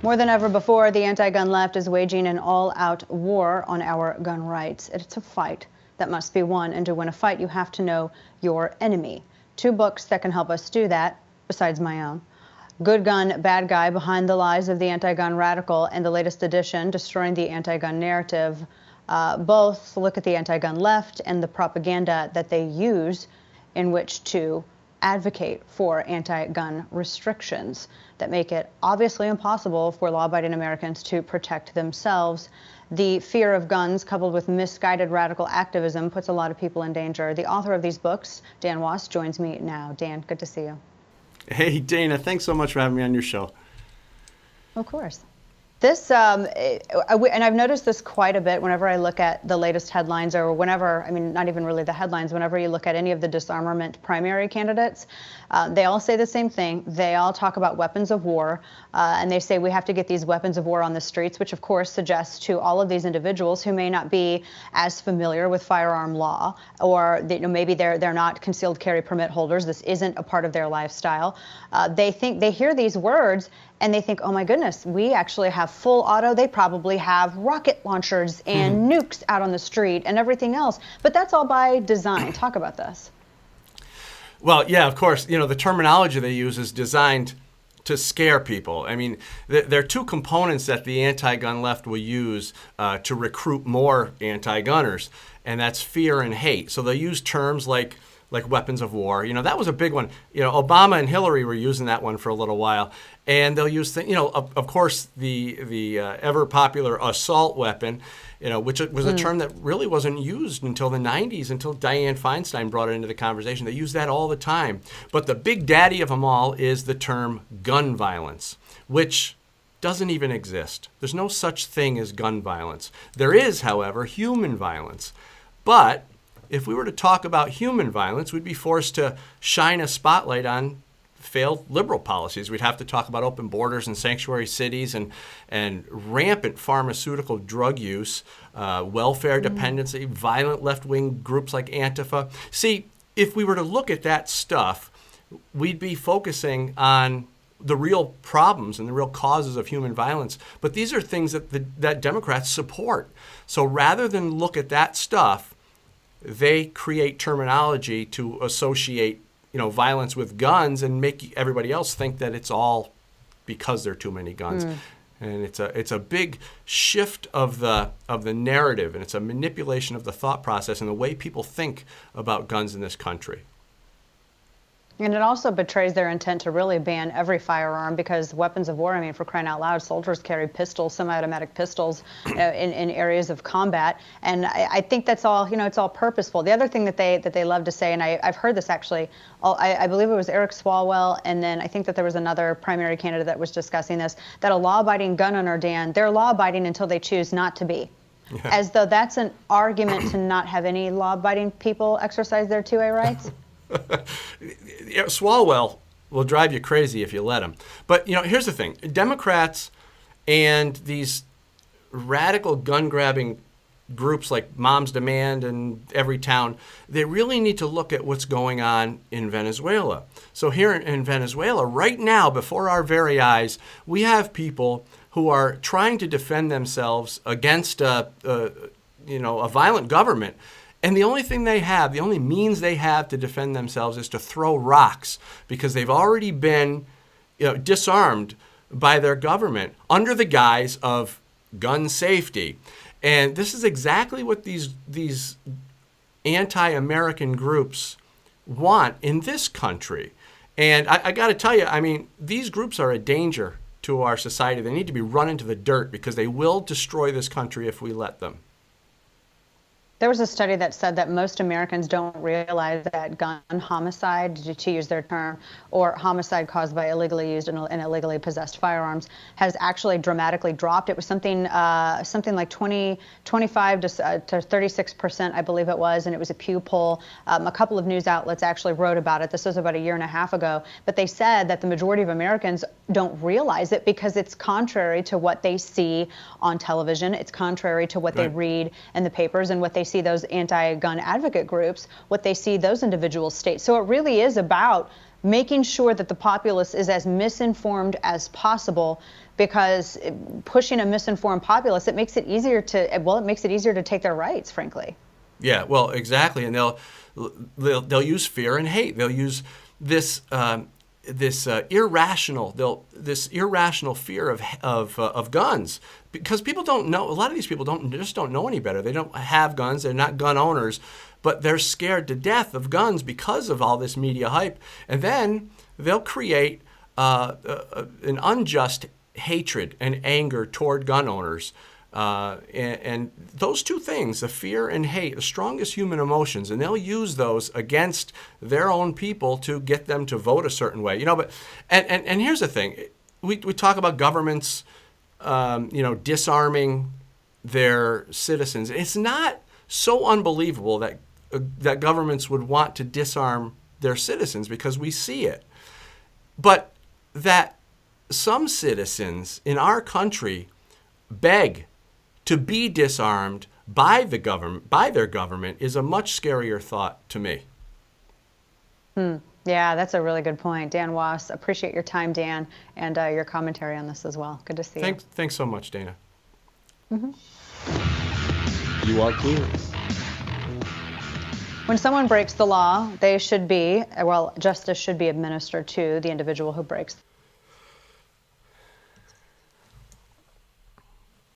More than ever before, the anti-gun left is waging an all-out war on our gun rights. It's a fight that must be won, and to win a fight, you have to know your enemy. Two books that can help us do that, besides my own. Good Gun, Bad Guy, Behind the Lies of the Anti-Gun Radical, and the latest edition, Destroying the Anti-Gun Narrative. Both look at the anti-gun left and the propaganda that they use in which to advocate for anti-gun restrictions that make it obviously impossible for law-abiding Americans to protect themselves. The fear of guns, coupled with misguided radical activism, puts a lot of people in danger. The author of these books, Dan Wos, joins me now. Dan, good to see you. Hey, Dana, thanks so much for having me on your show. Of course. This, and I've noticed this quite a bit whenever I look at the latest headlines, or whenever, I mean, not even really the headlines, whenever you look at any of the disarmament primary candidates, they all say the same thing. They all talk about weapons of war, and they say we have to get these weapons of war on the streets, which of course suggests to all of these individuals who may not be as familiar with firearm law, or they, maybe they're not concealed carry permit holders. This isn't a part of their lifestyle. They hear these words and they think, oh my goodness, we actually have full auto. They probably have rocket launchers and nukes out on the street and everything else. But that's all by design. Talk about this. Well, yeah, of course. You know, the terminology they use is designed to scare people. I mean, there are two components that the anti-gun left will use to recruit more anti-gunners, and that's fear and hate. So they use terms like weapons of war. You know, that was a big one. You know, Obama and Hillary were using that one for a little while. And they'll use, you know, of course, the ever popular assault weapon, you know, which was a term that really wasn't used until the 90s, until Dianne Feinstein brought it into the conversation. They use that all the time. But the big daddy of them all is the term gun violence, which doesn't even exist. There's no such thing as gun violence. There is, however, human violence. But if we were to talk about human violence, we'd be forced to shine a spotlight on failed liberal policies. We'd have to talk about open borders and sanctuary cities and rampant pharmaceutical drug use, welfare dependency, violent left-wing groups like Antifa. See, if we were to look at that stuff, we'd be focusing on the real problems and the real causes of human violence. But these are things that Democrats support. So rather than look at that stuff, they create terminology to associate, you know, violence with guns and make everybody else think that it's all because there are too many guns. And it's a big shift of the narrative, and it's a manipulation of the thought process and the way people think about guns in this country. And it also betrays their intent to really ban every firearm, because weapons of war, I mean, for crying out loud, soldiers carry pistols, semi-automatic pistols in areas of combat. And I think that's all, you know, it's all purposeful. The other thing that they love to say, and I've heard this actually, I believe it was Eric Swalwell, and then I think that there was another primary candidate that was discussing this, that a law-abiding gun owner, Dan, they're law-abiding until they choose not to be. Yeah. As though that's an argument to not have any law-abiding people exercise their 2A rights. Swalwell will drive you crazy if you let him. But, you know, here's the thing. Democrats and these radical gun-grabbing groups like Moms Demand and Everytown, they really need to look at what's going on in Venezuela. So here in Venezuela, right now, before our very eyes, we have people who are trying to defend themselves against a violent government. And the only thing they have, the only means they have to defend themselves is to throw rocks, because they've already been, you know, disarmed by their government under the guise of gun safety. And this is exactly what these anti-American groups want in this country. And I got to tell you, I mean, these groups are a danger to our society. They need to be run into the dirt, because they will destroy this country if we let them. There was a study that said that most Americans don't realize that gun homicide, to use their term, or homicide caused by illegally used and illegally possessed firearms, has actually dramatically dropped. It was something like 25 to 36%, I believe it was, and it was a Pew poll. A couple of news outlets actually wrote about it. This was about a year and a half ago. But they said that the majority of Americans don't realize it because it's contrary to what they see on television. It's contrary to what they read in the papers and what they see those anti-gun advocate groups, what they see those individuals state. So it really is about making sure that the populace is as misinformed as possible, because pushing a misinformed populace, it makes it easier to take their rights, frankly. Yeah, well, exactly, and they'll use fear and hate. They'll use this irrational fear of guns, because people don't know. A lot of these people just don't know any better. They don't have guns. They're not gun owners, but they're scared to death of guns because of all this media hype. And then they'll create an unjust hatred and anger toward gun owners. And those two things, the fear and hate, the strongest human emotions, and they'll use those against their own people to get them to vote a certain way. But here's the thing: we talk about governments, disarming their citizens. It's not so unbelievable that governments would want to disarm their citizens, because we see it, but that some citizens in our country beg to be disarmed by their government is a much scarier thought to me. Yeah, that's a really good point. Dan Wos, appreciate your time, Dan, and your commentary on this as well. Good to see you. Thanks so much, Dana. You are clear. When someone breaks the law, justice should be administered to the individual who breaks